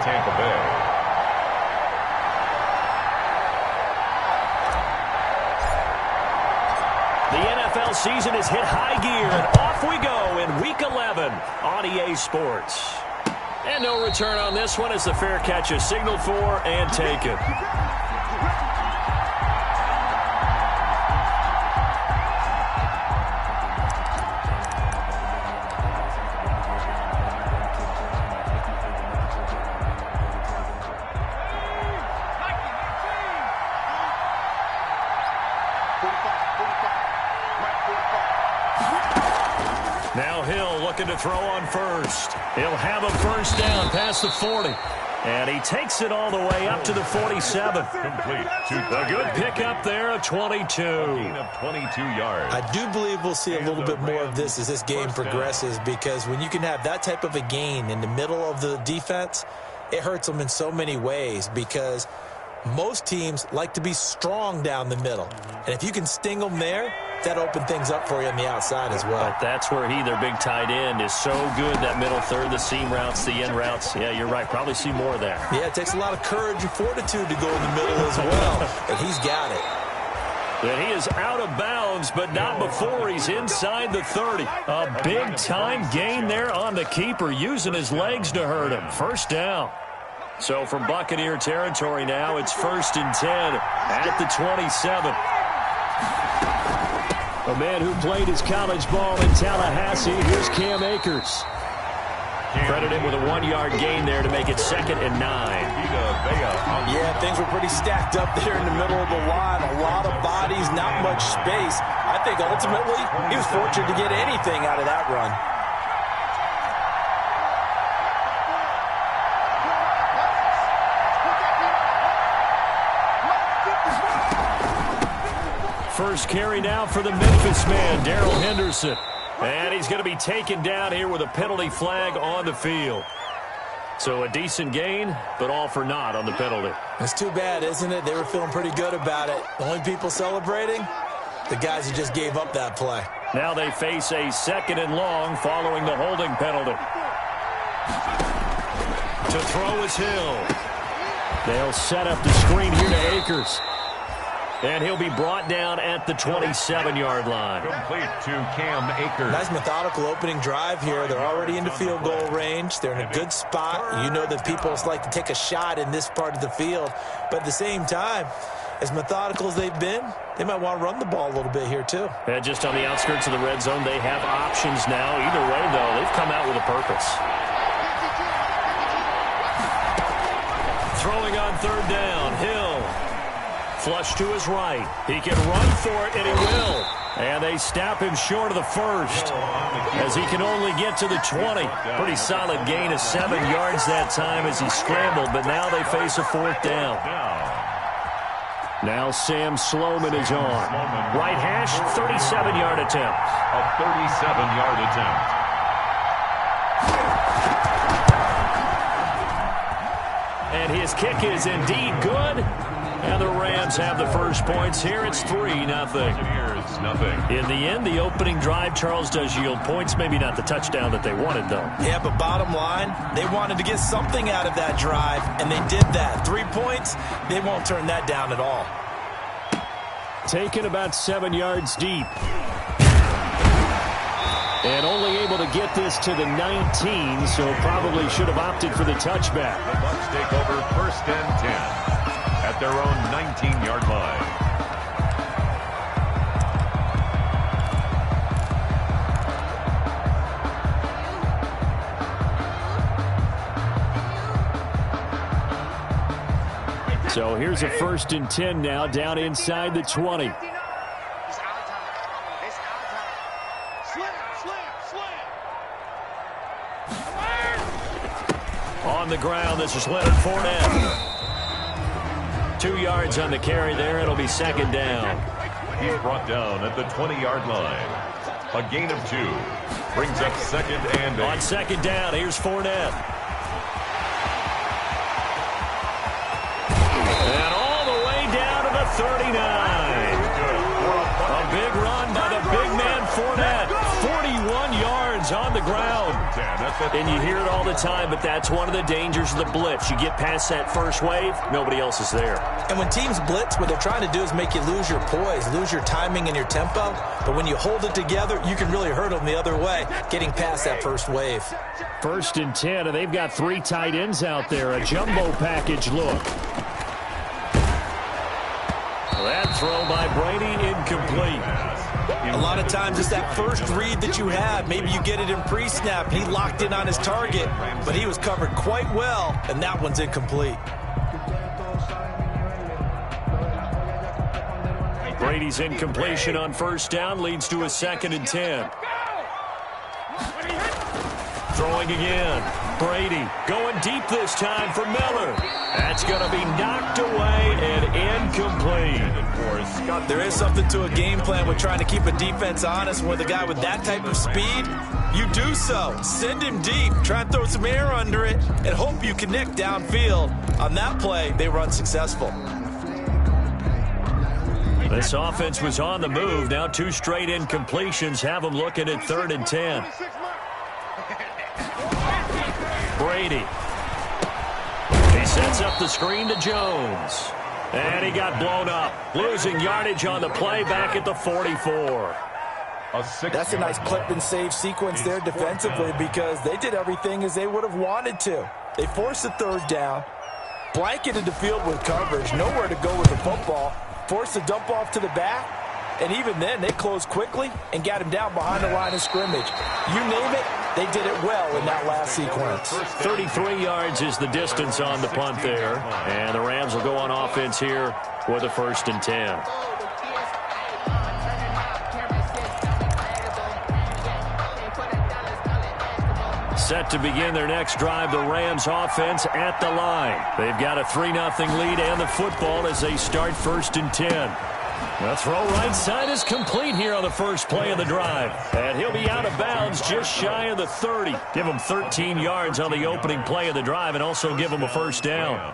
Tampa Bay. The NFL season has hit high gear, and off we go in Week 11 on EA Sports. And no return on this one as the fair catch is signaled for and taken. Now Hill looking to throw on first. He'll have a first down past the 40. And he takes it all the way up to the 47. Complete. A good pickup there of 22. Gain of 22 yards. I do believe we'll see a little bit more of this as this game progresses, because when you can have that type of a gain in the middle of the defense, it hurts them in so many ways, because most teams like to be strong down the middle. And if you can sting them there, that opens things up for you on the outside as well. But that's where their big tight end, is so good, that middle third, the seam routes, the end routes. Yeah, you're right. Probably see more there. Yeah, it takes a lot of courage and fortitude to go in the middle as well. And he's got it. And he is out of bounds, but not before he's inside the 30. A big-time gain there on the keeper, using his legs to hurt him. First down. So from Buccaneer territory now, it's 1st and 10 at the 27. A man who played his college ball in Tallahassee. Here's Cam Akers. Credit him with a 1-yard gain there to make it 2nd and 9. Yeah, things were pretty stacked up there in the middle of the line. A lot of bodies, not much space. I think ultimately he was fortunate to get anything out of that run. First carry now for the Memphis man, Darrell Henderson. And he's going to be taken down here with a penalty flag on the field. So a decent gain, but all for naught on the penalty. It's too bad, isn't it? They were feeling pretty good about it. The only people celebrating, the guys who just gave up that play. Now they face a 2nd and long following the holding penalty. To throw is Hill. They'll set up the screen here to Akers. And he'll be brought down at the 27-yard line. Complete to Cam Akers. Nice methodical opening drive here. They're already into field goal range. They're in a good spot. You know that people like to take a shot in this part of the field. But at the same time, as methodical as they've been, they might want to run the ball a little bit here too. And just on the outskirts of the red zone, they have options now. Either way, though, they've come out with a purpose. Throwing on 3rd down, Hill. Flush to his right. He can run for it, and he will. And they snap him short of the 1st, as he can only get to the 20. Pretty solid gain of 7 yards that time as he scrambled, but now they face a 4th down. Now Sam Sloman is on. Right hash, 37-yard attempt. A 37-yard attempt. And his kick is indeed good. And the Rams have the first points here. It's 3-0. In the end, the opening drive, Charles, does yield points. Maybe not the touchdown that they wanted, though. Yeah, but bottom line, they wanted to get something out of that drive, and they did that. 3 points, they won't turn that down at all. Taken about 7 yards deep. And only able to get this to the 19, so probably should have opted for the touchback. The Bucs take over 1st and 10. At their own 19-yard line. So here's a 1st and 10 now, down inside the 20. On the ground, this is Leonard Fournette. 2 yards on the carry there. It'll be 2nd down. He's brought down at the 20-yard line. A gain of 2. Brings up 2nd and 8. On 2nd down, here's Fournette. And all the way down to the 39. A big run by the big man Fournette. 41 yards on the ground. And you hear it all the time, but that's one of the dangers of the blitz. You get past that first wave, nobody else is there. And when teams blitz, what they're trying to do is make you lose your poise, lose your timing and your tempo. But when you hold it together, you can really hurt them the other way, getting past that first wave. 1st and 10, and they've got 3 tight ends out there. A jumbo package look. That throw by Brady incomplete. A lot of times it's that first read that you have. Maybe you get it in pre-snap. He locked in on his target, but he was covered quite well, and that one's incomplete. Brady's incompletion on 1st down leads to a 2nd and 10. Throwing again. Brady going deep this time for Miller. That's going to be knocked away and incomplete. There is something to a game plan with trying to keep a defense honest. With a guy with that type of speed, you do so. Send him deep. Try and throw some air under it and hope you connect downfield. On that play, they were unsuccessful. This offense was on the move. Now 2 straight incompletions have them looking at 3rd and 10. Brady. He sets up the screen to Jones. And he got blown up. Losing yardage on the play back at the 44. That's a nice clip and save sequence there defensively because they did everything as they would have wanted to. They forced the 3rd down, blanketed the field with coverage, nowhere to go with the football, forced the dump off to the back, and even then they closed quickly and got him down behind the line of scrimmage. You name it, they did it well in that last sequence. 33 yards is the distance on the punt there. And the Rams will go on offense here with a 1st and 10. Set to begin their next drive, the Rams offense at the line. They've got a 3-0 lead and the football as they start 1st and 10. The throw right side is complete here on the first play of the drive. And he'll be out of bounds just shy of the 30. Give him 13 yards on the opening play of the drive and also give him a 1st down.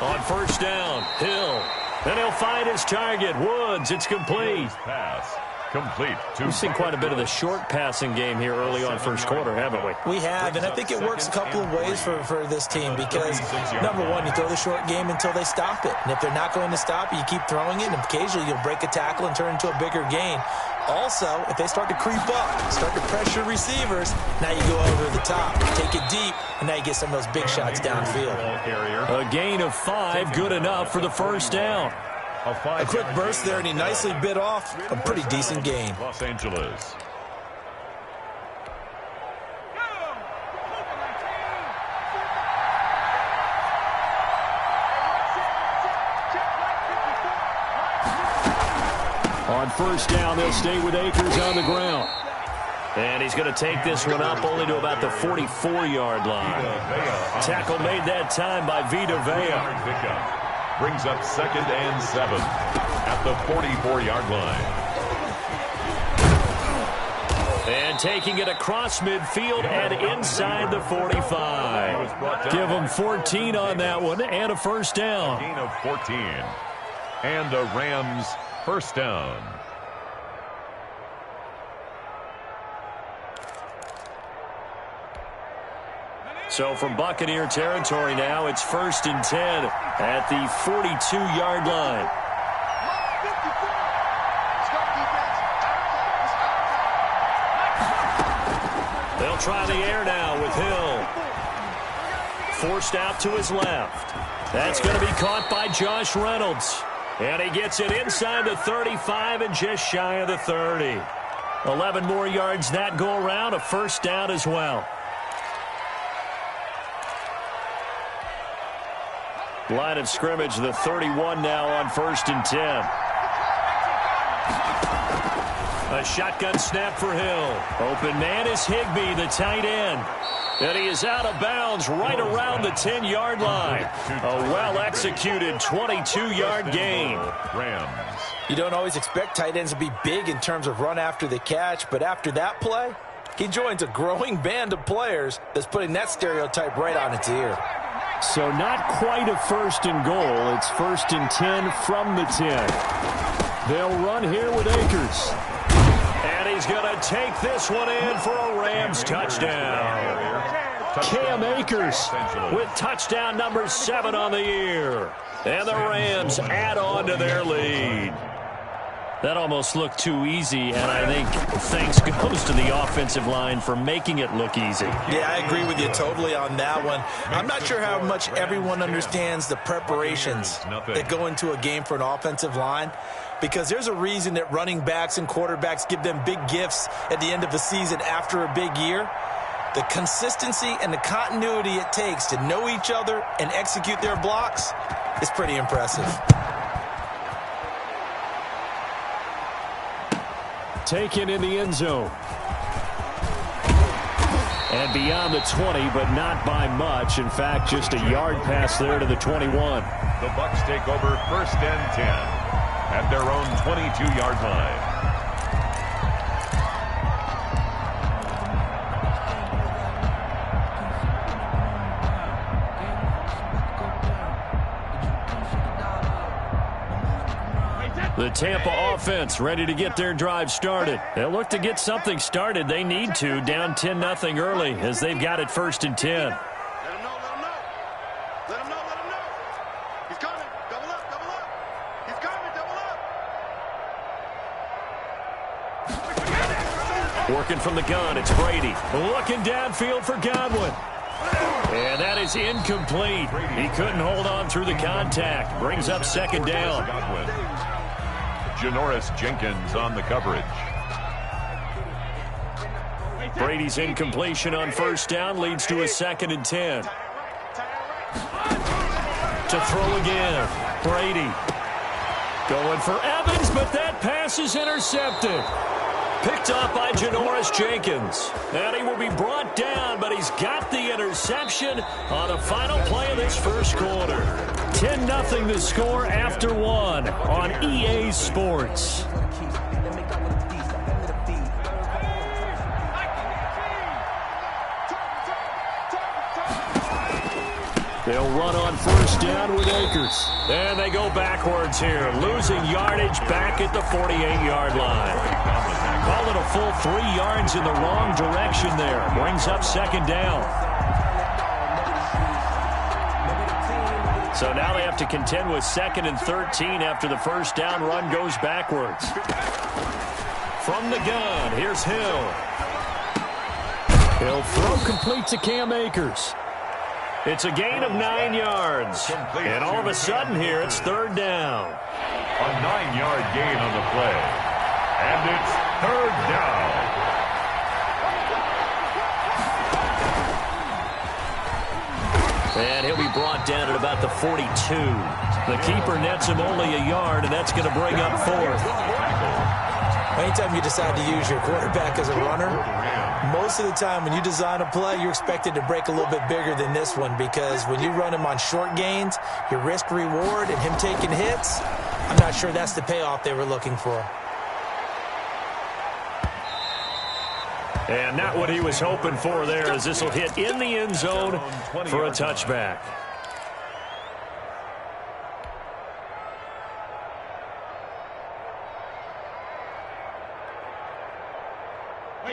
On 1st down, Hill. And he'll find his target. Woods, it's complete. Pass complete. We've seen quite a bit of the short passing game here early on 1st quarter, haven't we? We have, and I think it works a couple of ways for this team because, number one, you throw the short game until they stop it. And if they're not going to stop it, you keep throwing it, and occasionally you'll break a tackle and turn it into a bigger gain. Also, if they start to creep up, start to pressure receivers, now you go over the top, take it deep, and now you get some of those big shots downfield. A gain of 5, good enough for the 1st down. A quick burst there, and he nicely bit off a pretty decent gain. Los Angeles. On 1st down, they'll stay with Akers on the ground. And he's going to take this one up only to about the 44-yard line. Tackle made that time by Vita Vea. Brings up 2nd and 7 at the 44-yard line. And taking it across midfield and inside the 45. Give them 14 on that one and a 1st down. Gain of 14. And a Rams 1st down. So from Buccaneer territory now, it's 1st and 10 at the 42-yard line. They'll try the air now with Hill. Forced out to his left. That's going to be caught by Josh Reynolds. And he gets it inside the 35 and just shy of the 30. 11 more yards that go around, a 1st down as well. Line of scrimmage, the 31 now on 1st and 10. A shotgun snap for Hill. Open man is Higbee, the tight end. And he is out of bounds right around the 10-yard line. A well-executed 22-yard gain. Rams. You don't always expect tight ends to be big in terms of run after the catch, but after that play, He joins a growing band of players that's putting that stereotype right on its ear. So not quite a 1st and goal. It's 1st and 10 from the 10. They'll run here with Akers. And he's going to take this one in for a Rams touchdown. Cam Akers with touchdown number 7 on the year. And the Rams add on to their lead. That almost looked too easy, and I think thanks goes to the offensive line for making it look easy. Yeah, I agree with you totally on that one. I'm not sure how much everyone understands the preparations that go into a game for an offensive line, because there's a reason that running backs and quarterbacks give them big gifts at the end of the season after a big year. The consistency and the continuity it takes to know each other and execute their blocks is pretty impressive. Taken in the end zone. And beyond the 20, but not by much. In fact, just a yard pass there to the 21. The Bucs take over 1st and 10 at their own 22-yard line. The Tampa offense ready to get their drive started. They'll look to get something started. They need to, down 10-0 early as they've got it 1st and 10. Let him know. Let him know. He's coming. Double up. He's coming. Double up. Working from the gun, it's Brady. Looking downfield for Godwin. And that is incomplete. He couldn't hold on through the contact. Brings up 2nd down. Janoris Jenkins on the coverage. Brady's incompletion on 1st down leads to a 2nd and 10. To throw again. Brady. Going for Evans, but that pass is intercepted. Picked off by Janoris Jenkins. And he will be brought down, but he's got the interception on the final play of this 1st quarter. 10-0 the score after 1 on EA Sports. They'll run on 1st down with Akers. And they go backwards here, losing yardage back at the 48-yard line. Call it a full 3 yards in the wrong direction there. Brings up 2nd down. So now they have to contend with 2nd and 13 after the 1st down run goes backwards. From the gun, here's Hill. He'll throw complete to Cam Akers. It's a gain of 9 yards. And all of a sudden here, it's 3rd down. A 9-yard gain on the play. And it's 3rd down. And he'll be brought down at about the 42. The keeper nets him only a yard, and that's going to bring up 4th. Anytime you decide to use your quarterback as a runner, most of the time when you design a play, you're expected to break a little bit bigger than this one, because when you run him on short gains, your risk-reward and him taking hits, I'm not sure that's the payoff they were looking for. And not what he was hoping for there, as this will hit in the end zone for a touchback.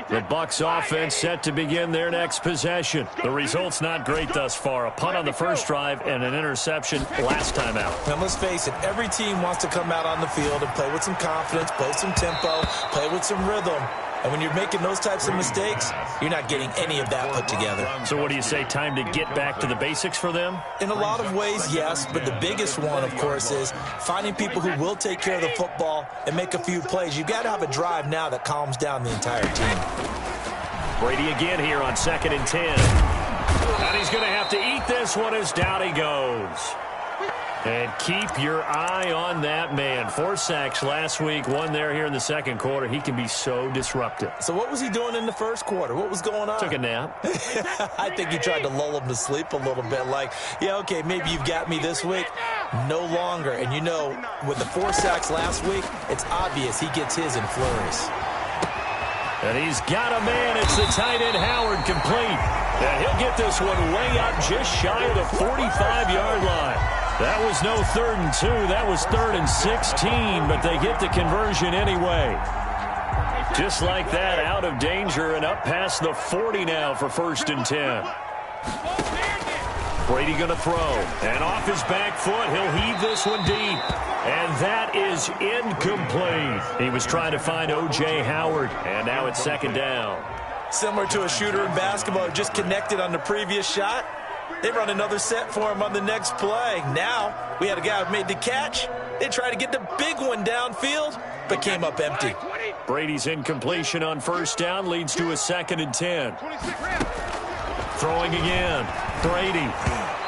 The Bucs offense set to begin their next possession. The result's not great thus far. A punt on the 1st drive and an interception last time out. And let's face it, every team wants to come out on the field and play with some confidence, play some tempo, play with some rhythm. And when you're making those types of mistakes, you're not getting any of that put together. So what do you say, time to get back to the basics for them? In a lot of ways, yes, but the biggest one, of course, is finding people who will take care of the football and make a few plays. You've got to have a drive now that calms down the entire team. Brady again here on 2nd and 10. And he's going to have to eat this one as down he goes. And keep your eye on that man. 4 sacks last week, 1 there here in the 2nd quarter. He can be so disruptive. So what was he doing in the 1st quarter? What was going on? Took a nap. I think he tried to lull him to sleep a little bit. Like, yeah, okay, maybe you've got me this week. No longer. And you know, with the 4 sacks last week, it's obvious he gets his in flurries. And he's got a man. It's the tight end, Howard, complete. And he'll get this one way up just shy of the 45-yard line. That was no 3rd and 2. That was 3rd and 16, but they get the conversion anyway. Just like that, out of danger and up past the 40 now for 1st and 10. Brady going to throw. And off his back foot, he'll heave this one deep. And that is incomplete. He was trying to find O.J. Howard, and now it's 2nd down. Similar to a shooter in basketball who just connected on the previous shot. They run another set for him on the next play. Now, we had a guy who made the catch. They tried to get the big one downfield, but came up empty. Brady's incompletion on 1st down leads to a 2nd and 10. Throwing again. Brady.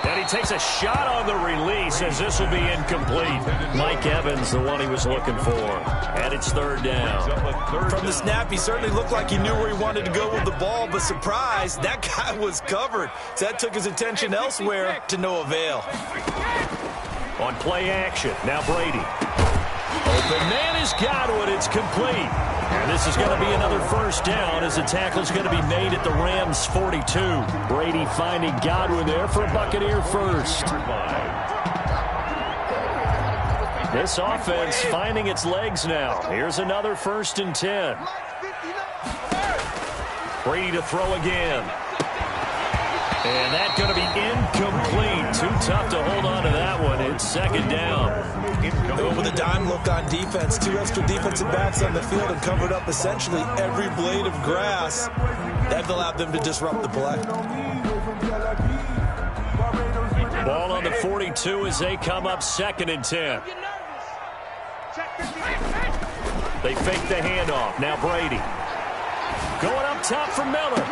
And he takes a shot on the release as this will be incomplete. Mike Evans, the one he was looking for. And it's 3rd down. From the snap, he certainly looked like he knew where he wanted to go with the ball, but surprise, that guy was covered. So that took his attention elsewhere to no avail. On play action, now Brady. Open man has got one. It's complete. And this is going to be another 1st down as the tackle's going to be made at the Rams' 42. Brady finding Godwin there for a Buccaneer first. This offense finding its legs now. Here's another 1st and 10. Brady to throw again. And that's going to be incomplete. Too tough to hold on to that one. It's 2nd down. With a dime look on defense, 2 extra defensive backs on the field and covered up essentially every blade of grass. That allowed them to disrupt the play. Ball on the 42 as they come up 2nd and 10. They fake the handoff. Now Brady. Going up top for Miller.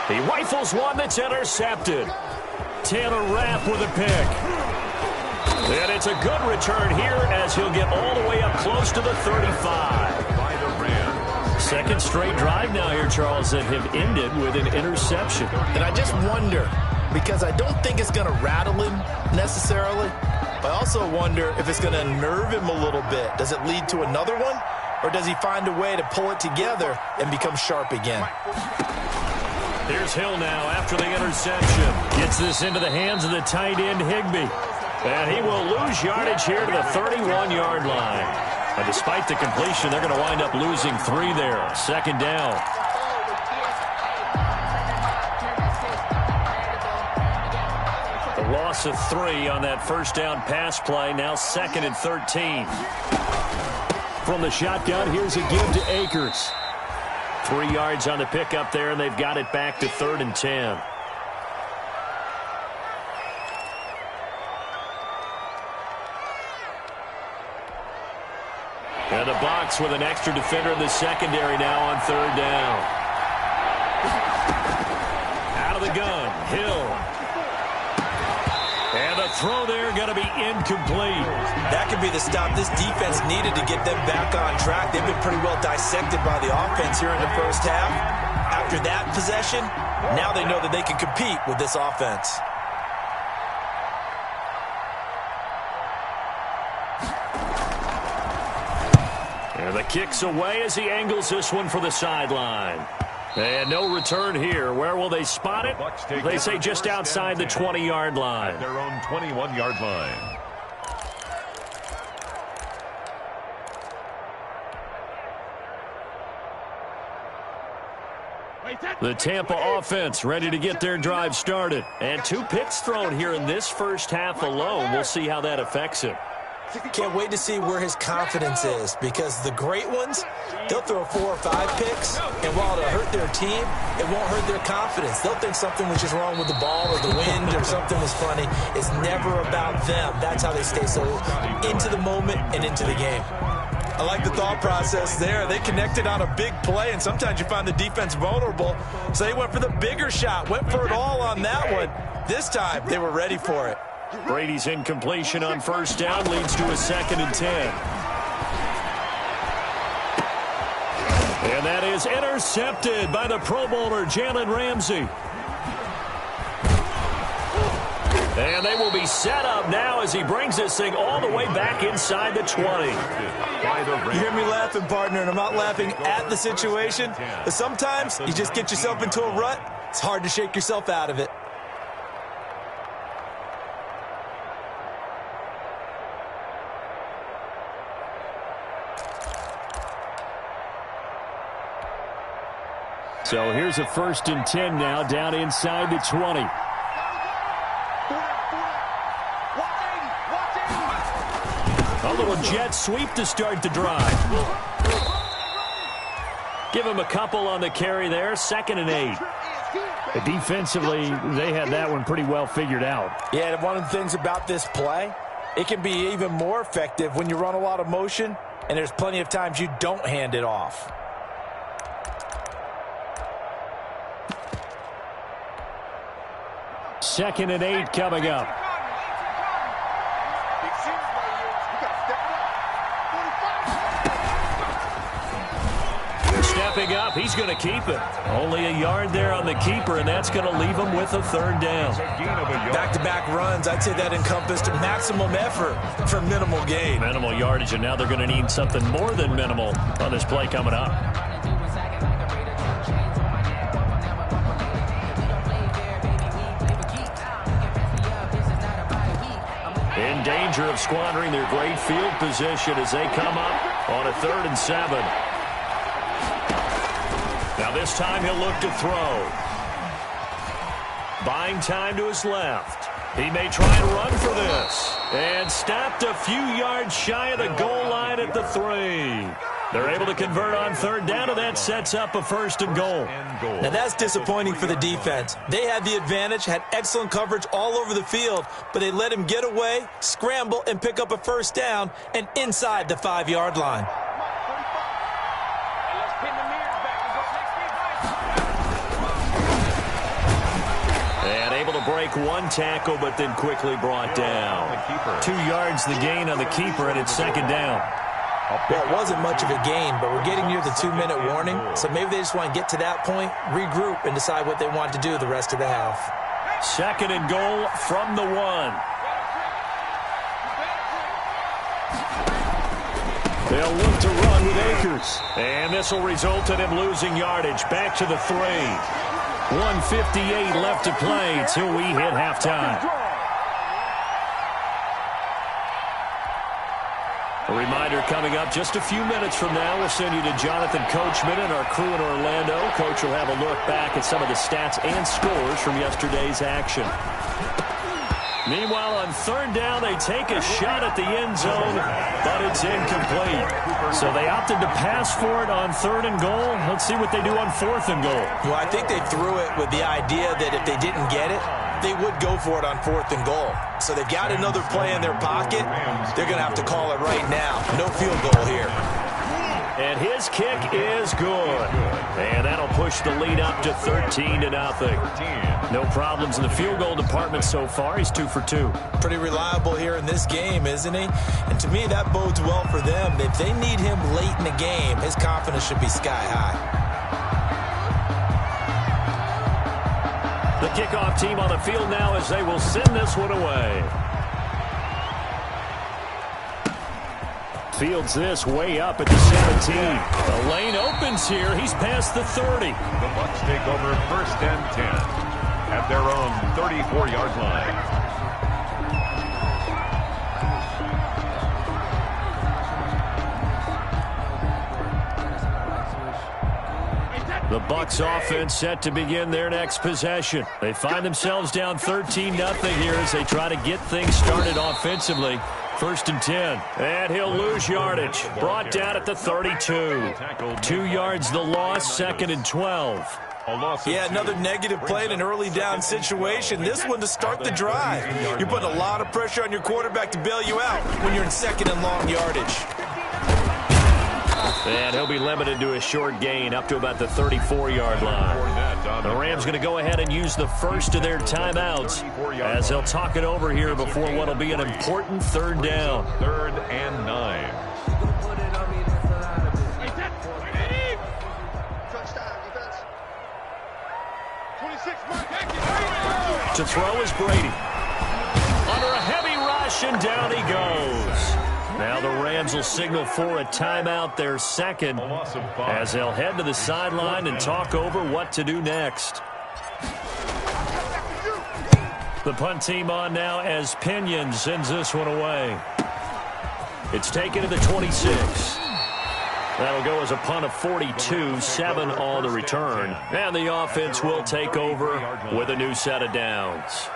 He rifles one that's intercepted. Taylor Rapp with a pick. And it's a good return here as he'll get all the way up close to the 35. By the Rams. 2nd straight drive now here, Charles, that have ended with an interception. And I just wonder, because I don't think it's going to rattle him necessarily, but I also wonder if it's going to nerve him a little bit. Does it lead to another one? Or does he find a way to pull it together and become sharp again? Here's Hill now after the interception. Gets this into the hands of the tight end, Higbee. And he will lose yardage here to the 31-yard line. And despite the completion, they're going to wind up losing 3 there. 2nd down. The loss of 3 on that 1st down pass play. Now 2nd and 13. From the shotgun, here's a give to Akers. 3 yards on the pickup there, and they've got it back to 3rd and 10. And the box with an extra defender in the secondary now on 3rd down. Out of the gun, Hill. And the throw there going to be incomplete. That could be the stop this defense needed to get them back on track. They've been pretty well dissected by the offense here in the 1st half. After that possession, now they know that they can compete with this offense. And the kick's away as he angles this one for the sideline. And no return here. Where will they spot it? They say just outside the 20-yard line. Their own 21-yard line. The Tampa offense ready to get their drive started. And 2 picks thrown here in this 1st half alone. We'll see how that affects him. Can't wait to see where his confidence is, because the great ones, they'll throw 4 or 5 picks, and while it'll hurt their team, it won't hurt their confidence. They'll think something was just wrong with the ball or the wind or something was funny. It's never about them. That's how they stay so into the moment and into the game. I like the thought process there. They connected on a big play, and sometimes you find the defense vulnerable. So they went for the bigger shot, went for it all on that one. This time, they were ready for it. Brady's incompletion on 1st down leads to a 2nd and 10. And that is intercepted by the Pro Bowler, Jalen Ramsey. And they will be set up now as he brings this thing all the way back inside the 20. You hear me laughing, partner, and I'm not laughing at the situation. But sometimes you just get yourself into a rut. It's hard to shake yourself out of it. So here's a 1st and 10 now, down inside the 20. A little jet sweep to start the drive. Give him a couple on the carry there, 2nd and 8. Defensively, they had that one pretty well figured out. Yeah, one of the things about this play, it can be even more effective when you run a lot of motion, and there's plenty of times you don't hand it off. Second and 8 coming up. Stepping up, he's going to keep it. Only a yard there on the keeper, and that's going to leave him with a 3rd down. Back-to-back runs, I'd say that encompassed maximum effort for minimal gain. Minimal yardage, and now they're going to need something more than minimal on this play coming up. In danger of squandering their great field position as they come up on a 3rd and 7. Now this time he'll look to throw. Buying time to his left. He may try and run for this. And stopped a few yards shy of the goal line at the 3. They're able to convert on 3rd down, and that sets up a 1st and goal. Now that's disappointing for the defense. They had the advantage, had excellent coverage all over the field, but they let him get away, scramble, and pick up a 1st down, and inside the 5-yard line. And able to break one tackle, but then quickly brought down. 2 yards the gain on the keeper, and it's 2nd down. Well, it wasn't much of a gain, but we're getting near the 2-minute warning, so maybe they just want to get to that point, regroup, and decide what they want to do the rest of the half. 2nd and goal from the 1. They'll look to run with Akers. And this will result in him losing yardage back to the 3. 1:58 left to play till we hit halftime. A reminder coming up just a few minutes from now, we'll send you to Jonathan Coachman and our crew in Orlando. Coach will have a look back at some of the stats and scores from yesterday's action. Meanwhile, on 3rd down, they take a shot at the end zone, but it's incomplete. So they opted to pass for it on 3rd and goal. Let's see what they do on 4th and goal. Well, I think they threw it with the idea that if they didn't get it, they would go for it on 4th and goal. So they've got another play in their pocket. They're going to have to call it right now. No field goal here. And his kick is good. And that'll push the lead up to 13-0. No problems in the field goal department so far. He's 2 for 2. Pretty reliable here in this game, isn't he? And to me, that bodes well for them. If they need him late in the game, his confidence should be sky high. The kickoff team on the field now as they will send this one away. Fields this way up at the 17. The lane opens here. He's past the 30. The Bucs take over 1st and 10 at their own 34-yard line. The Bucs offense set to begin their next possession. They find themselves down 13-0 here as they try to get things started offensively. 1st and 10. And he'll lose yardage. Brought down at the 32. 2 yards the loss, 2nd and 12. Yeah, another negative play in an early down situation. This one to start the drive. You're putting a lot of pressure on your quarterback to bail you out when you're in 2nd and long yardage. And he'll be limited to a short gain up to about the 34-yard line. The Rams going to go ahead and use the first of their timeouts as they'll talk it over here before what will be an important 3rd down. 3rd and 9. To throw is Brady. Rams will signal for a timeout, their second, as they'll head to the sideline and talk over what to do next. The punt team on now as Pinion sends this one away. It's taken to the 26. That'll go as a punt of 42, 7 on the return. And the offense will take over with a new set of downs.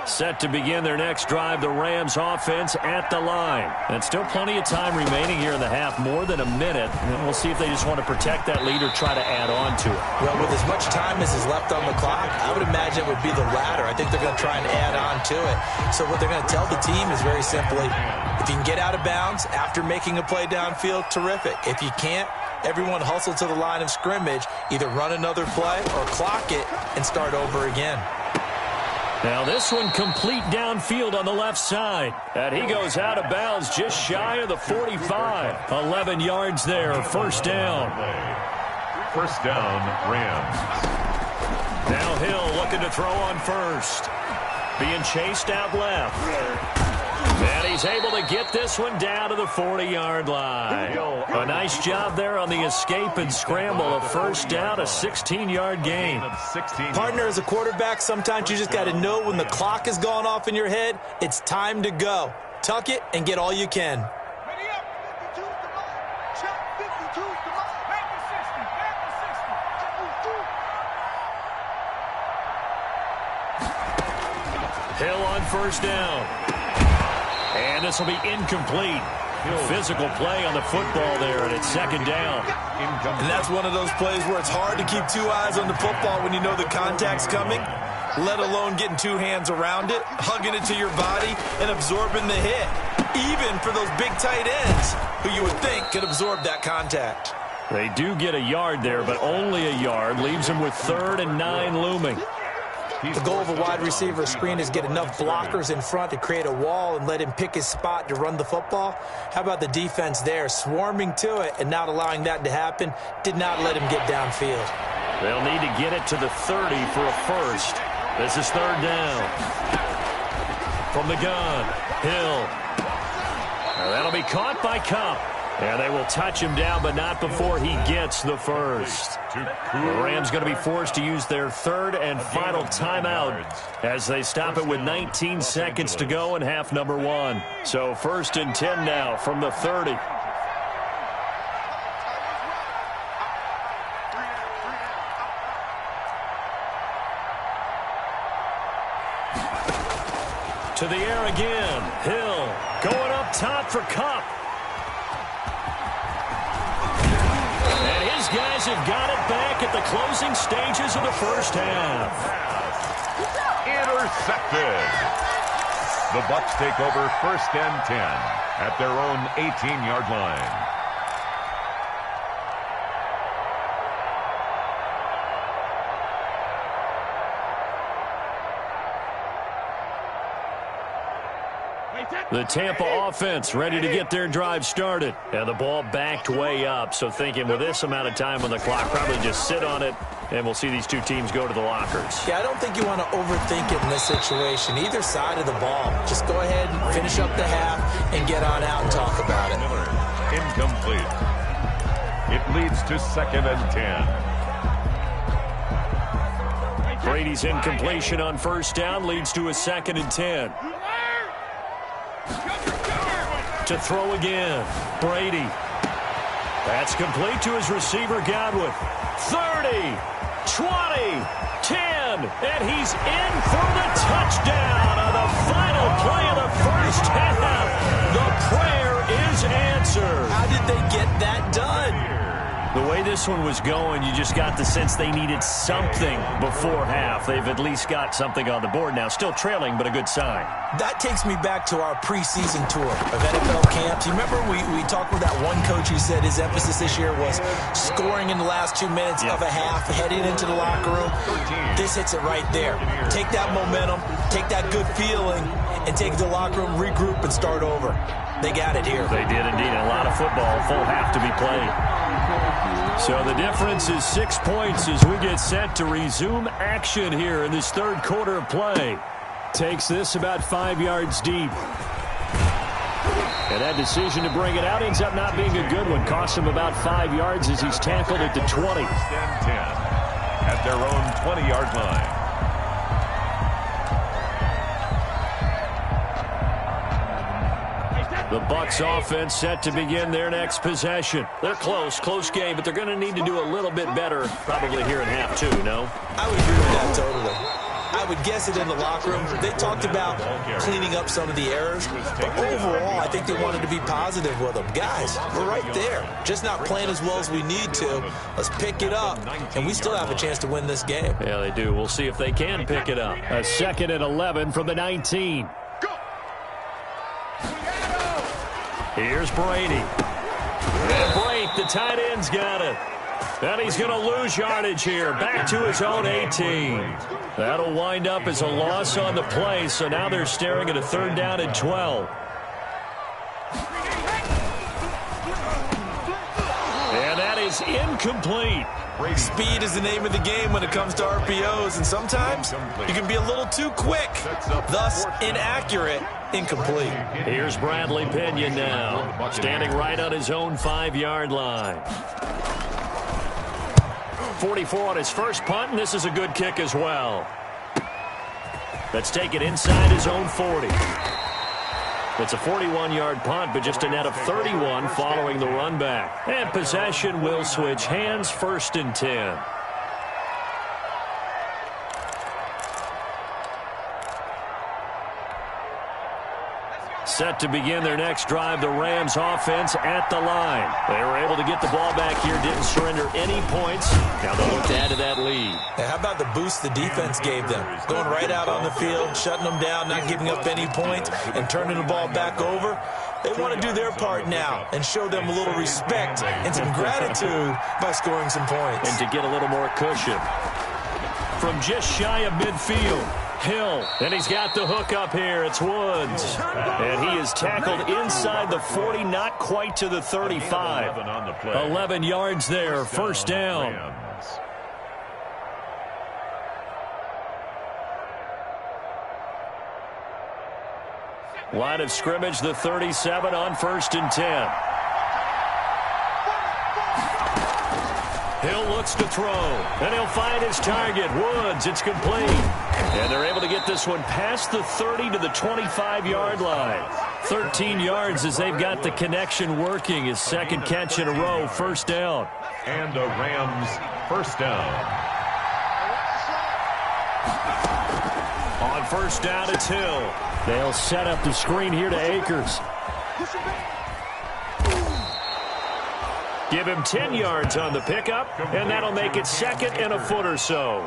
Set to begin their next drive, the Rams offense at the line. And still plenty of time remaining here in the half, more than a minute. And we'll see if they just want to protect that lead or try to add on to it. Well, with as much time as is left on the clock, I would imagine it would be the latter. I think they're going to try and add on to it. So what they're going to tell the team is very simply, if you can get out of bounds after making a play downfield, terrific. If you can't, everyone hustle to the line of scrimmage, either run another play or clock it and start over again. Now this one complete downfield on the left side. And he goes out of bounds just shy of the 45. 11 yards there, first down. First down, Rams. Now Hill looking to throw on first. Being chased out left. And he's able to get this one down to the 40-yard line. A nice job there on the escape and scramble. A first down, a 16-yard gain. Partner, as a quarterback, sometimes you just got to know when the clock has gone off in your head, it's time to go. Tuck it and get all you can. Hill on first down. And this will be incomplete. Physical play on the football there, and it's second down. And that's one of those plays where it's hard to keep two eyes on the football when you know the contact's coming, let alone getting two hands around it, hugging it to your body, and absorbing the hit, even for those big tight ends who you would think could absorb that contact. They do get a yard there, but only a yard. Leaves them with 3rd and 9 looming. The goal of a wide receiver screen is get enough blockers in front to create a wall and let him pick his spot to run the football. How about the defense there, swarming to it and not allowing that to happen? Did not let him get downfield. They'll need to get it to the 30 for a first. This is 3rd down. From the gun, Hill. Now that'll be caught by Cup. And they will touch him down, but not before he gets the first. The Rams going to be forced to use their 3rd and final timeout as they stop it with 19 seconds to go in half number 1. So 1st and 10 now from the 30. To the air again. Hill going up top for Cup. Guys have got it back at the closing stages of the first half. Intercepted. The Bucs take over 1st and 10 at their own 18-yard line. The Tampa offense ready to get their drive started. And the ball backed way up, so thinking with this amount of time on the clock, probably just sit on it, and we'll see these two teams go to the lockers. Yeah, I don't think you want to overthink it in this situation. Either side of the ball. Just go ahead and finish up the half and get on out and talk about it. Incomplete. It leads to 2nd and 10. Brady's incompletion on first down leads to a 2nd and 10. To throw again, Brady. That's complete to his receiver, Godwin. 30, 20, 10, and he's in for the touchdown on the final play of the first half. The prayer is answered. How did they get that done? The way this one was going, you just got the sense they needed something before half. They've at least got something on the board now. Still trailing, but a good sign. That takes me back to our preseason tour of NFL camps. You remember we talked with that one coach who said his emphasis this year was scoring in the last 2 minutes of a half, heading into the locker room. This hits it right there. Take that momentum, take that good feeling, and take the locker room, regroup, and start over. They got it here. They did indeed. A lot of football, full half to be played. So the difference is 6 points as we get set to resume action here in this 3rd quarter of play. Takes this about 5 yards deep. And that decision to bring it out ends up not being a good one. Costs him about 5 yards as he's tackled at the 20. 10 at their own 20-yard line. The Bucs offense set to begin their next possession. They're close game, but they're going to need to do a little bit better probably here in half two, no? I would agree with that totally. I would guess it in the locker room. They talked about cleaning up some of the errors, but overall, I think they wanted to be positive with them. Guys, we're right there. Just not playing as well as we need to. Let's pick it up, and we still have a chance to win this game. Yeah, they do. We'll see if they can pick it up. A 2nd and 11 from the 19. Here's Brady. And Brate, the tight end's got it. And he's going to lose yardage here. Back to his own 18. That'll wind up as a loss on the play, so now they're staring at a 3rd down and 12. And that is incomplete. Speed is the name of the game when it comes to RPOs, and sometimes you can be a little too quick, thus inaccurate, incomplete. Here's Bradley Pinion now, standing right on his own 5-yard line. 44 on his first punt, and this is a good kick as well. Let's take it inside his own 40. It's a 41-yard punt, but just a net of 31 following the run back. And possession will switch hands, 1st and 10. Set to begin their next drive, the Rams offense at the line. They were able to get the ball back here, didn't surrender any points. Now they'll look to add to that lead. Now, how about the boost the defense gave them? Going right out on the field, shutting them down, not giving up any points, and turning the ball back over. They want to do their part now and show them a little respect and some gratitude by scoring some points. And to get a little more cushion. From just shy of midfield, Hill, and he's got the hook up here. It's Woods. And he is tackled inside the 40, not quite to the 35. 11 yards there, 1st down. Line of scrimmage, the 37 on 1st and 10. Hill looks to throw, and he'll find his target. Woods, it's complete. And they're able to get this one past the 30 to the 25-yard line. 13 yards as they've got the connection working. His 2nd catch in a row, 1st down. And the Rams, 1st down. On 1st down, it's Hill. They'll set up the screen here to Akers. Give him 10 yards on the pickup, and that'll make it 2nd and a foot or so.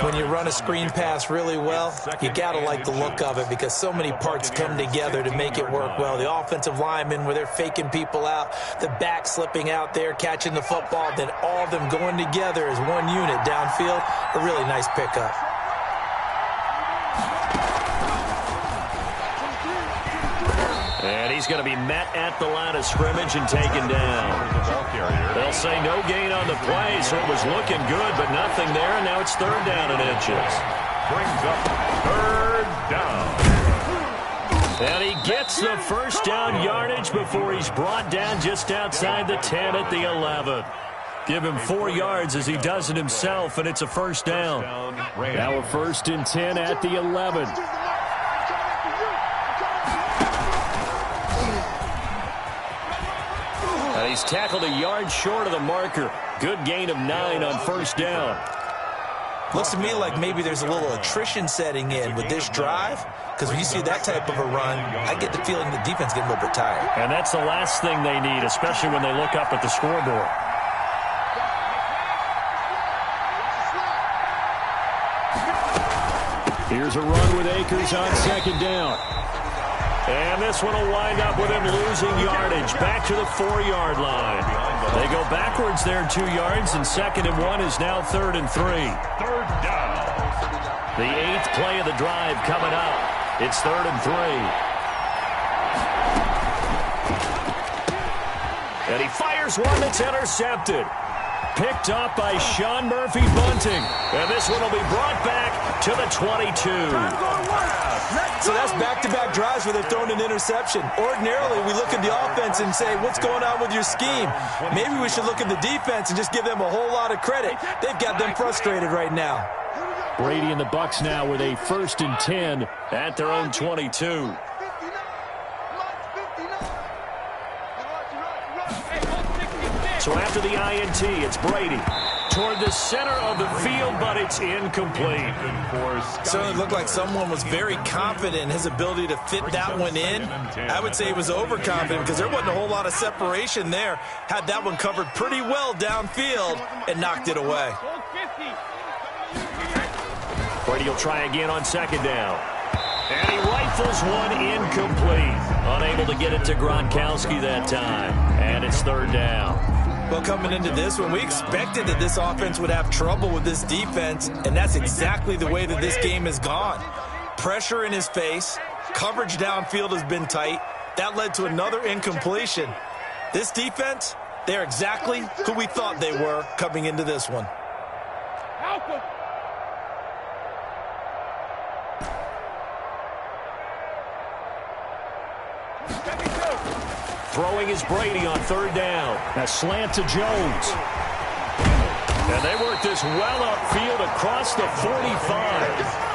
When you run a screen pass really well, you got to like the look of it because so many parts come together to make it work well. The offensive linemen where they're faking people out, the back slipping out there, catching the football, then all of them going together as one unit downfield. A really nice pickup. And he's going to be met at the line of scrimmage and taken down. They'll say no gain on the play, so it was looking good, but nothing there, and now it's 3rd down and inches. Brings up 3rd down. And he gets the 1st down yardage before he's brought down just outside the 10 at the 11. Give him 4 yards as he does it himself, and it's a 1st down. Now a 1st and 10 at the 11. And he's tackled a yard short of the marker. Good gain of 9 on 1st down. Looks to me like maybe there's a little attrition setting in with this drive, because when you see that type of a run, I get the feeling the defense getting a little bit tired. And that's the last thing they need, especially when they look up at the scoreboard. Here's a run with Akers on 2nd down. And this one will wind up with him losing yardage back to the 4-yard line. They go backwards there 2 yards, and 2nd and 1 is now 3rd and 3. 3rd down. The 8th play of the drive coming up. It's 3rd and 3. And he fires one that's intercepted. Picked up by Sean Murphy Bunting. And this one will be brought back to the 22. So that's back-to-back drives where they've thrown an interception. Ordinarily, we look at the offense and say, what's going on with your scheme? Maybe we should look at the defense and just give them a whole lot of credit. They've got them frustrated right now. Brady and the Bucs now with a 1st and 10 at their own 22. So after the INT, it's Brady toward the center of the field, but it's incomplete. Certainly looked like someone was very confident in his ability to fit that one in. I would say he was overconfident because there wasn't a whole lot of separation there. Had that one covered pretty well downfield and knocked it away. Brady will try again on 2nd down. And he rifles one incomplete. Unable to get it to Gronkowski that time. And it's 3rd down. Well, coming into this one, we expected that this offense would have trouble with this defense, and that's exactly the way that this game has gone. Pressure in his face, coverage downfield has been tight. That led to another incompletion. This defense, they're exactly who we thought they were coming into this one. Throwing is Brady on 3rd down. A slant to Jones. And they work this well upfield across the 45.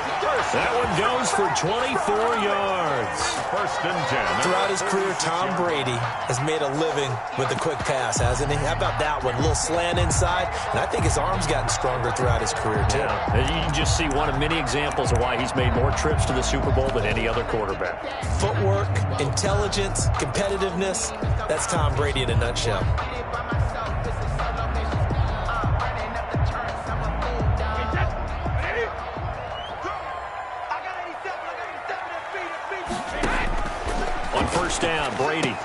That one goes for 24 yards. 1st and 10. Throughout his career, Tom Brady has made a living with the quick pass, hasn't he? How about that one? A little slant inside, and I think his arm's gotten stronger throughout his career, too. Yeah. You can just see one of many examples of why he's made more trips to the Super Bowl than any other quarterback. Footwork, intelligence, competitiveness, that's Tom Brady in a nutshell. On 1st down, Brady.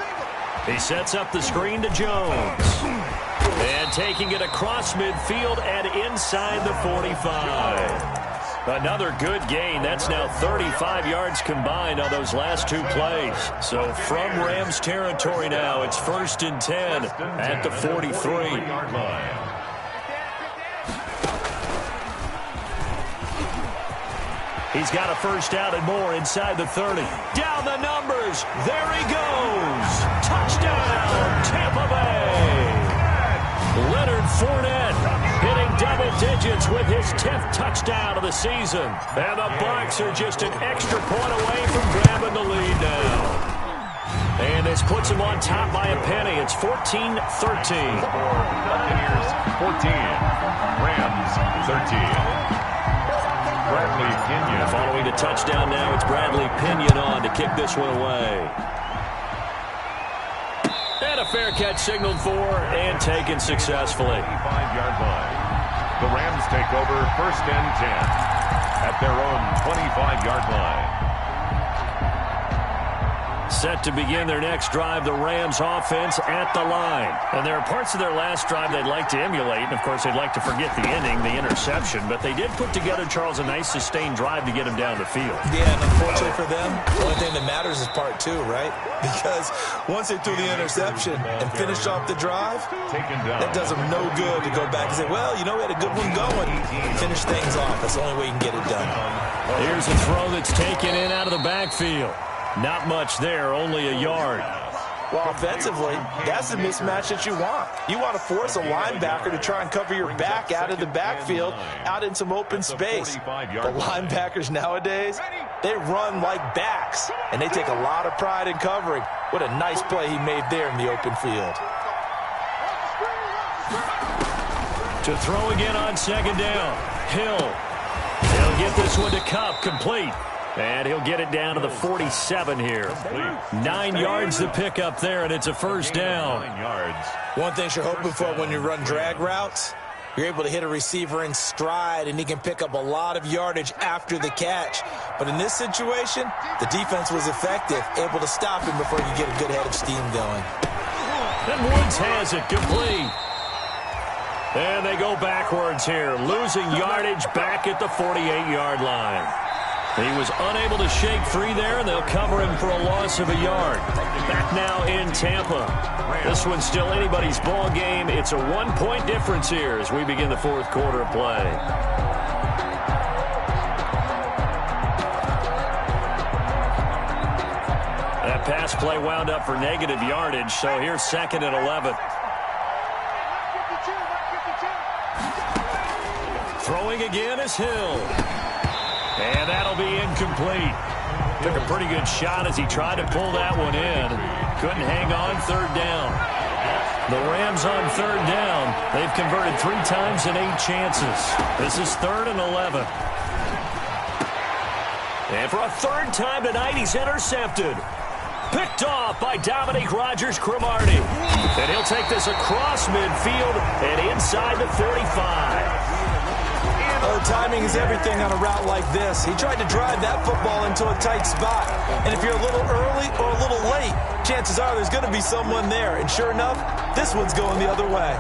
He sets up the screen to Jones. And taking it across midfield and inside the 45. Another good gain. That's now 35 yards combined on those last 2 plays. So from Rams territory now, it's 1st and 10 at the 43. He's got a 1st down and more inside the 30. Down the numbers. There he goes. Touchdown, Tampa Bay. Leonard Fournette hitting double digits with his 10th touchdown of the season. And the Bucs are just an extra point away from grabbing the lead now. And this puts them on top by a penny. It's 14-13. Buccaneers 14. Rams 13. Bradley Pinion. Following the touchdown now, it's Bradley Pinion on to kick this one away. And a fair catch signaled for and taken successfully. 25-yard line. The Rams take over 1st and 10 at their own 25-yard line. Set to begin their next drive, the Rams offense at the line. And there are parts of their last drive they'd like to emulate. And, of course, they'd like to forget the ending, the interception. But they did put together, Charles, a nice sustained drive to get him down the field. Yeah, and unfortunately for them, the only thing that matters is part 2, right? Because once they threw the interception and finished off the drive, that does them no good to go back and say, well, you know, we had a good one going. Finish things off. That's the only way you can get it done. Here's a throw that's taken in out of the backfield. Not much there, only a yard. Well, offensively, that's the mismatch that you want. You want to force a linebacker to try and cover your back out of the backfield, out in some open space. The linebackers nowadays, they run like backs, and they take a lot of pride in covering. What a nice play he made there in the open field. To throw again on 2nd down. Hill. He'll get this one to Kupp, complete. And he'll get it down to the 47 here. 9 yards to pick up there, and it's a 1st down. 9 yards. One thing you're hoping for when you run drag routes, you're able to hit a receiver in stride, and he can pick up a lot of yardage after the catch. But in this situation, the defense was effective, able to stop him before you get a good head of steam going. And Woods has it, complete. And they go backwards here, losing yardage back at the 48-yard line. He was unable to shake free there, and they'll cover him for a loss of a yard. Back now in Tampa. This one's still anybody's ball game. It's a 1-point difference here as we begin the fourth quarter of play. That pass play wound up for negative yardage, so here's 2nd and 11. Throwing again is Hill. And that'll be incomplete. Took a pretty good shot as he tried to pull that one in. Couldn't hang on 3rd down. The Rams on 3rd down. They've converted 3 times in 8 chances. This is 3rd and 11. And for a 3rd time tonight, he's intercepted. Picked off by Dominique Rodgers-Cromartie. And he'll take this across midfield and inside the 45. Oh, timing is everything on a route like this. He tried to drive that football into a tight spot. And if you're a little early or a little late, chances are there's going to be someone there. And sure enough, this one's going the other way.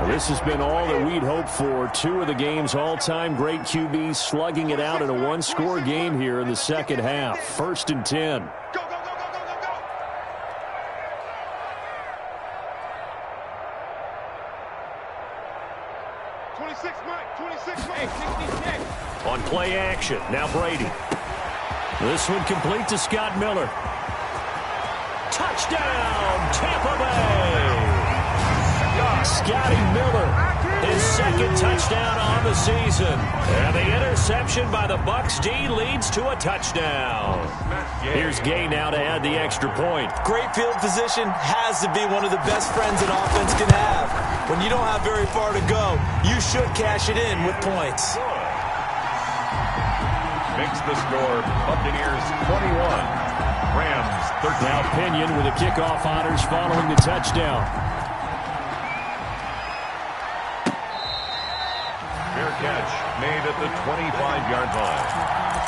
Well, this has been all that we'd hoped for. 2 of the game's all-time great QBs slugging it out in a 1-score game here in the second half. 1st and 10. 26, Mike. 26, Mike. 66. On play action, now Brady. This one complete to Scott Miller. Touchdown, Tampa Bay. Scotty Miller, his 2nd touchdown on the season. And the interception by the Bucs D leads to a touchdown. Here's Gay now to add the extra point. Great field position has to be one of the best friends an offense can have. When you don't have very far to go, you should cash it in with points. Makes the score Buccaneers 21, Rams 13. Now Pinion with the kickoff honors following the touchdown. Fair catch made at the 25-yard line.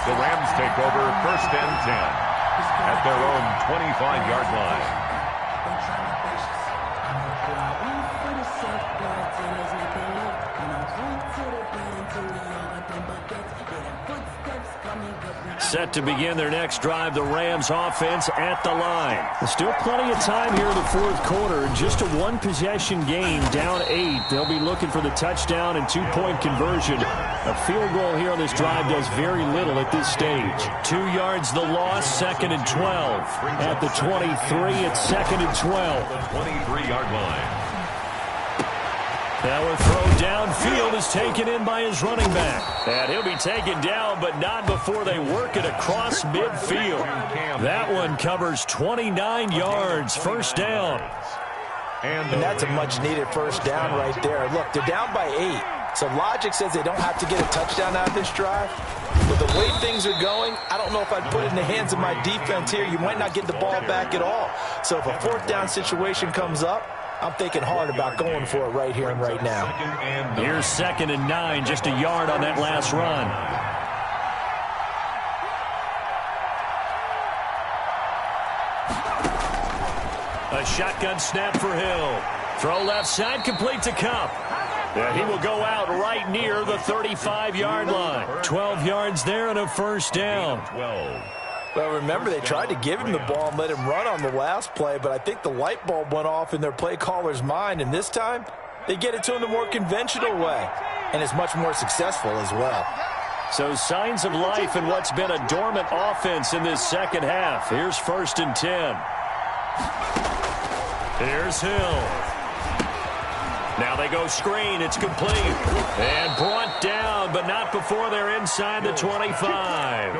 The Rams take over 1st and 10 at their own 25-yard line. Set to begin their next drive, the Rams offense at the line. Still plenty of time here in the fourth quarter. Just a 1-possession game, down 8. They'll be looking for the touchdown and 2-point conversion. A field goal here on this drive does very little at this stage. 2 yards the loss, 2nd and 12. At the 23, it's 2nd and 12. The 23-yard line. Now a throw downfield is taken in by his running back. And he'll be taken down, but not before they work it across midfield. That one covers 29 yards, 1st down. And that's a much-needed 1st down right there. Look, they're down by 8. So logic says they don't have to get a touchdown out of this drive. But the way things are going, I don't know if I'd put it in the hands of my defense here. You might not get the ball back at all. So if a 4th down situation comes up, I'm thinking hard about going for it right here and right now. Here's 2nd and 9, just a yard on that last run. A shotgun snap for Hill. Throw left side, complete to Cup. And he will go out right near the 35-yard line. 12 yards there and a 1st down. 12. Well, remember, they tried to give him the ball and let him run on the last play, but I think the light bulb went off in their play caller's mind, and this time they get it to him the more conventional way, and it's much more successful as well. So signs of life in what's been a dormant offense in this second half. Here's 1st and 10. Here's Hill. Now they go screen. It's complete. And brought down, but not before they're inside the 25.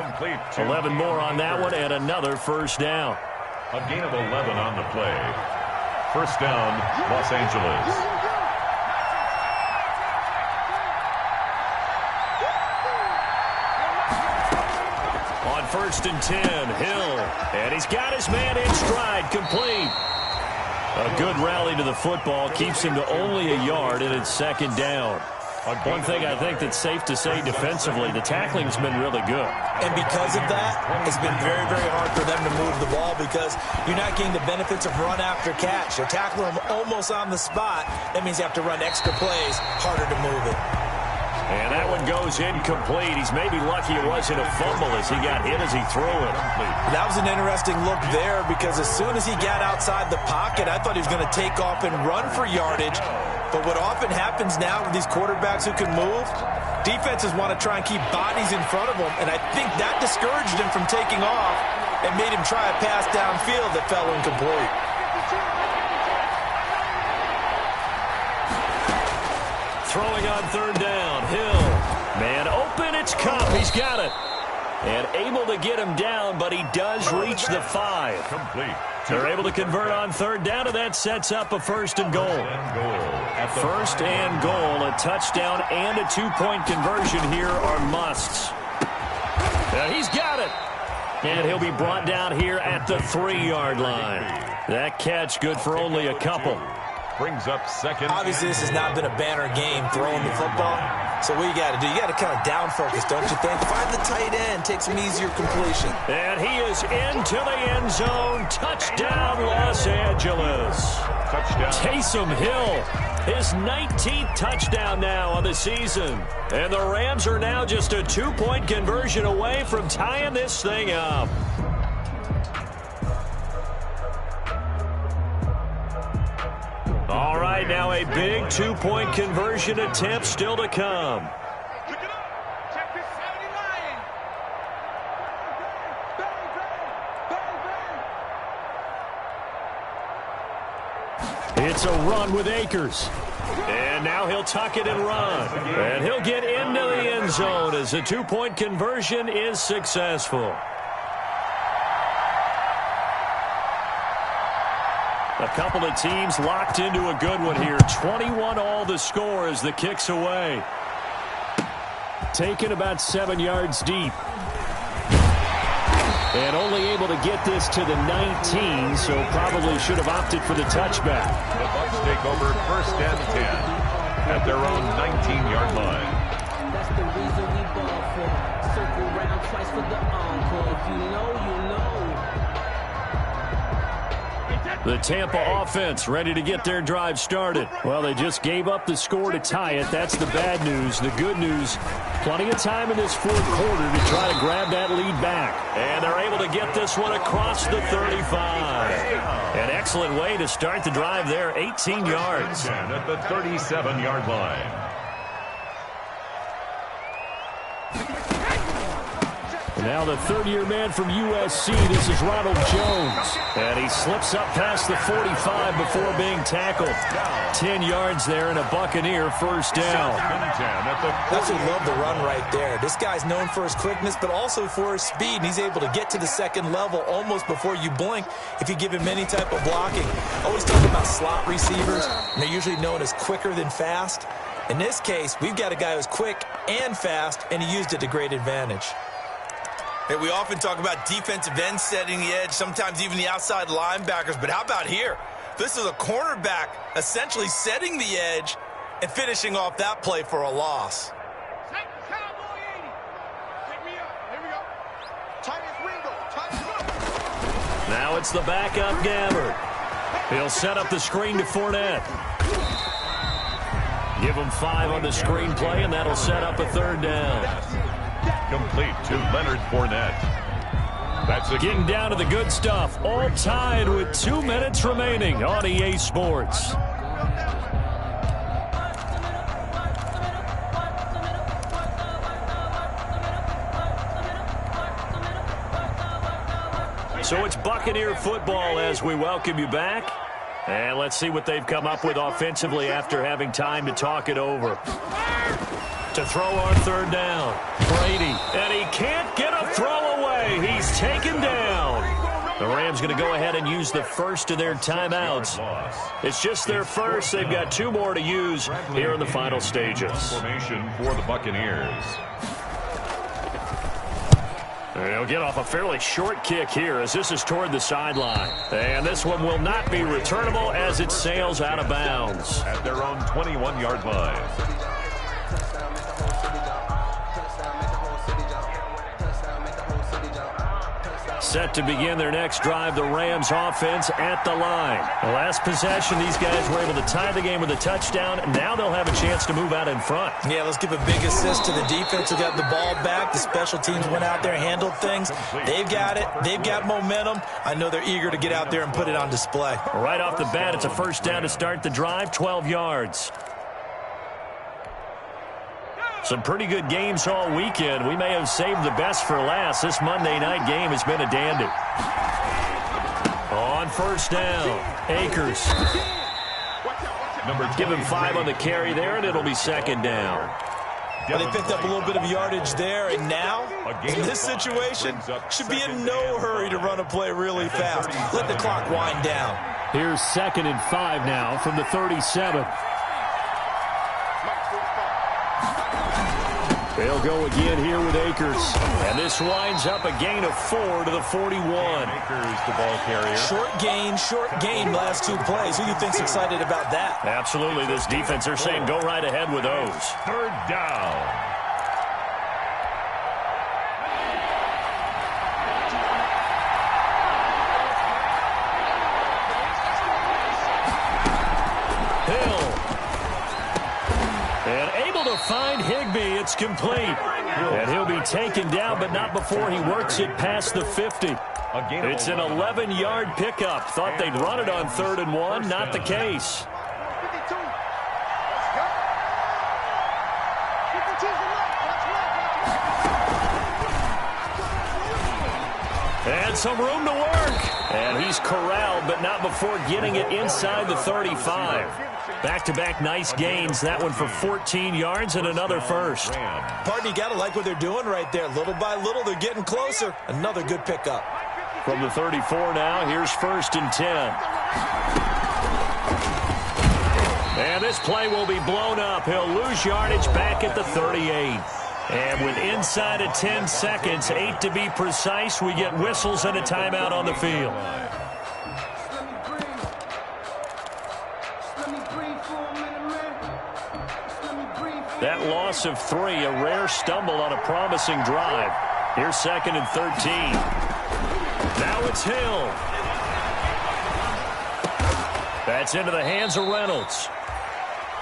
11 more on that one, and another 1st down. A gain of 11 on the play. 1st down, Los Angeles. On 1st and 10, Hill. And he's got his man in stride, complete. A good rally to the football keeps him to only a yard, and it's 2nd down. One thing I think that's safe to say defensively, the tackling's been really good. And because of that, it's been very, very hard for them to move the ball because you're not getting the benefits of run after catch. They're tackling them almost on the spot. That means you have to run extra plays, harder to move it. And that one goes incomplete. He's maybe lucky it wasn't a fumble as he got hit as he threw it. That was an interesting look there because as soon as he got outside the pocket, I thought he was going to take off and run for yardage. But what often happens now with these quarterbacks who can move, defenses want to try and keep bodies in front of them, and I think that discouraged him from taking off and made him try a pass downfield that fell incomplete. Throwing on third down, Hill. Man open, it's Cup. He's got it. And able to get him down, but he does reach the 5. Complete. They're able to convert on third down, and that sets up a first and goal. First and goal, a touchdown and a 2-point conversion here are musts. He's got it. And he'll be brought down here at the 3-yard line. That catch good for only a couple. Brings up second. Obviously, this has not been a banner game throwing the football. So what you got to do, you got to kind of down focus, don't you think? Find the tight end, take some easier completion. And he is into the end zone. Touchdown, Los Angeles. Touchdown. Taysom Hill, his 19th touchdown now on the season. And the Rams are now just a 2-point conversion away from tying this thing up. All right, now a big 2-point conversion attempt still to come. It's a run with Akers. And now he'll tuck it and run. And he'll get into the end zone as the 2-point conversion is successful. A couple of teams locked into a good one here. 21 all the score as the kick's away. Taken about 7 yards deep. And only able to get this to the 19, so probably should have opted for the touchback. The Bucs take over first and 10 at their own 19-yard line. That's the reason we ball for. Circle round twice for the encore. If you know, you know. The Tampa offense ready to get their drive started. Well, they just gave up the score to tie it. That's the bad news. The good news, plenty of time in this fourth quarter to try to grab that lead back. And they're able to get this one across the 35. An excellent way to start the drive there, 18 yards. At the 37-yard line. Now the third-year man from USC, this is Ronald Jones. And he slips up past the 45 before being tackled. 10 yards there and a Buccaneer first down. That's what love the run right there. This guy's known for his quickness, but also for his speed. And he's able to get to the second level almost before you blink if you give him any type of blocking. Always talk about slot receivers, and they're usually known as quicker than fast. In this case, we've got a guy who's quick and fast, and he used it to great advantage. Hey, we often talk about defensive ends setting the edge, sometimes even the outside linebackers. But how about here? This is a cornerback essentially setting the edge and finishing off that play for a loss. Now it's the backup Gabbard. He'll set up the screen to Fournette. Give him 5 on the screenplay, and that'll set up a third down. Complete to Leonard Fournette. That's getting down to the good stuff. All tied with 2 minutes remaining on EA Sports. So it's Buccaneer football as we welcome you back. And let's see what they've come up with offensively after having time to talk it over. To throw on third down, Brady, and he can't get a throw away. He's taken down. The Rams going to go ahead and use the first of their timeouts. It's just their first. They've got 2 more to use here in the final stages. Formation for the Buccaneers. They'll get off a fairly short kick here as this is toward the sideline. And this one will not be returnable as it sails out of bounds. At their own 21-yard line. Set to begin their next drive, the Rams offense at the line. The last possession, these guys were able to tie the game with a touchdown. Now they'll have a chance to move out in front. Yeah, let's give a big assist to the defense who got the ball back. The special teams went out there, handled things. They've got it. They've got momentum. I know they're eager to get out there and put it on display. Right off the bat, it's a first down to start the drive, 12 yards. Some pretty good games all weekend. We may have saved the best for last. This Monday night game has been a dandy. On first down, Akers. Give him 5 on the carry there, and it'll be second down. Well, they picked up a little bit of yardage there, and now, in this situation, should be in no hurry to run a play really fast. Let the clock wind down. Here's 2nd and 5 now from the 37. They'll go again here with Akers. And this winds up a gain of 4 to the 41. Akers, the ball carrier. Short gain, last 2 plays. Who do you think's excited about that? Absolutely. This defense, they're saying go right ahead with those. Third down. Hill. And able to find Higbee. It's complete. And he'll be taken down, but not before he works it past the 50. It's an 11-yard pickup. Thought they'd run it on 3rd and 1. Not the case. And some room to work. And he's corralled, but not before getting it inside the 35. Back-to-back nice gains. That one for 14 yards and another first. Partner, you got to like what they're doing right there. Little by little, they're getting closer. Another good pickup. From the 34 now, here's 1st and 10. And this play will be blown up. He'll lose yardage back at the 38. And with inside of 10 seconds, 8 to be precise, we get whistles and a timeout on the field. That loss of 3, a rare stumble on a promising drive. Here's 2nd and 13. Now it's Hill. That's into the hands of Reynolds.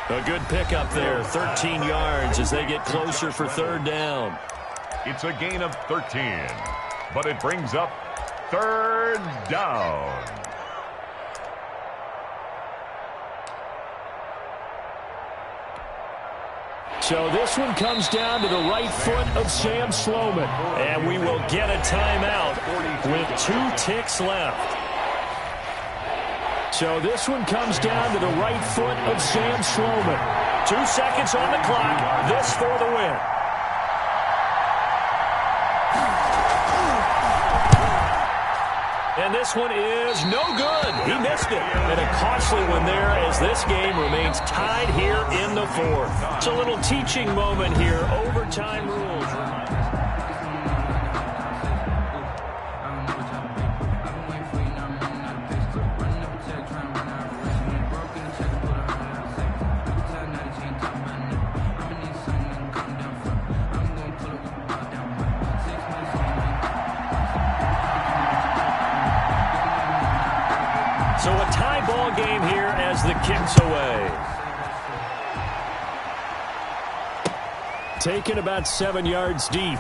A good pickup there, 13 yards as they get closer for 3rd down. It's a gain of 13, but it brings up 3rd down. So this one comes down to the right foot of Sam Sloman. And we will get a timeout with 2 ticks left. So this one comes down to the right foot of Sam Sloman. 2 seconds on the clock. This for the win. And this one is no good. He missed it. And a costly one there as this game remains tied here in the 4th. It's a little teaching moment here. Overtime rules. So a tie ball game here as the kick's away. Taken about 7 yards deep.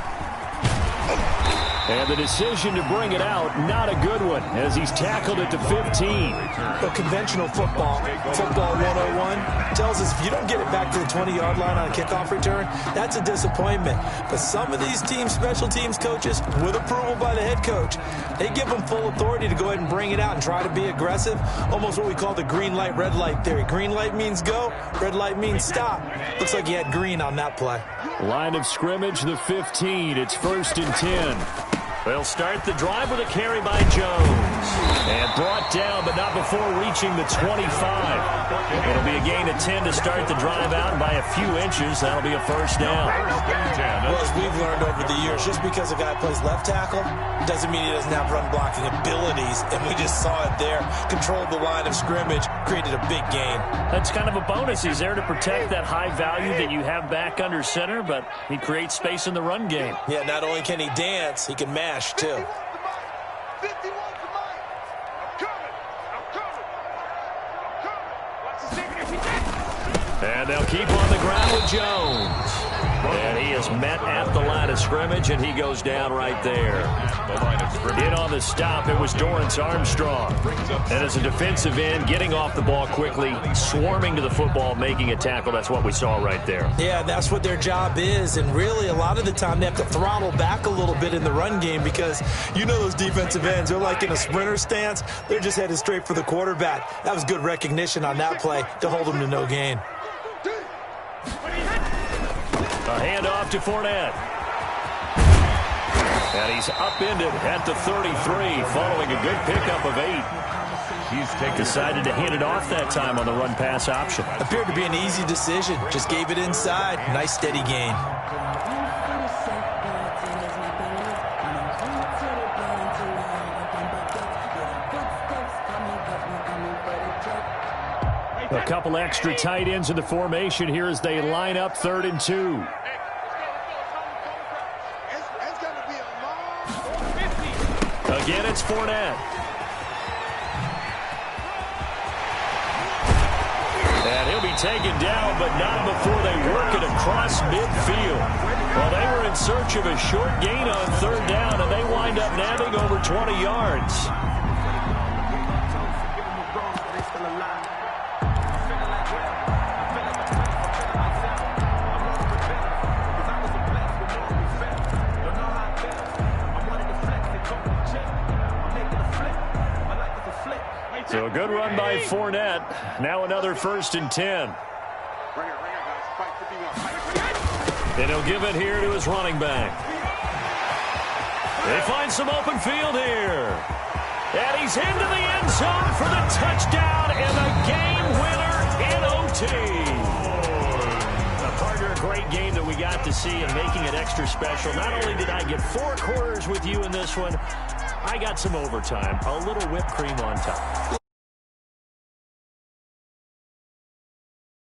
And the decision to bring it out, not a good one, as he's tackled it to 15. But conventional football 101, tells us if you don't get it back to the 20-yard line on a kickoff return, that's a disappointment. But some of these special teams coaches, with approval by the head coach, they give them full authority to go ahead and bring it out and try to be aggressive, almost what we call the green light, red light theory. Green light means go, red light means stop. Looks like he had green on that play. Line of scrimmage, the 15. It's 1st and 10. They'll start the drive with a carry by Jones. And brought down, but not before reaching the 25. It'll be a gain of 10 to start the drive out, and by a few inches, that'll be a 1st down. Well, as we've learned over the years, just because a guy plays left tackle doesn't mean he doesn't have run blocking abilities, and we just saw it there. Controlled the line of scrimmage, created a big gain. That's kind of a bonus. He's there to protect that high value that you have back under center, but he creates space in the run game. Yeah, not only can he dance, he can mash, too. keep on the ground with Jones. And he is met at the line of scrimmage, and he goes down right there. In on the stop, it was Dorrance Armstrong. And as a defensive end, getting off the ball quickly, swarming to the football, making a tackle. That's what we saw right there. Yeah, that's what their job is. And really, a lot of the time, they have to throttle back a little bit in the run game because you know those defensive ends, they're like in a sprinter stance. They're just headed straight for the quarterback. That was good recognition on that play to hold them to no gain. A handoff to Fournette. And he's upended at the 33 following a good pickup of 8. He's decided to hand it off that time on the run-pass option. Appeared to be an easy decision. Just gave it inside. Nice steady gain. A couple extra tight ends in the formation here as they line up 3rd and 2. Again, it's Fournette. And he'll be taken down, but not before they work it across midfield. Well, they were in search of a short gain on 3rd down, and they wind up nabbing over 20 yards. So a good run by Fournette. Now another 1st and 10. And he'll give it here to his running back. They find some open field here. And he's into the end zone for the touchdown and the game winner in OT. Partner, a great game that we got to see and making it extra special. Not only did I get 4 quarters with you in this one, I got some overtime, a little whipped cream on top.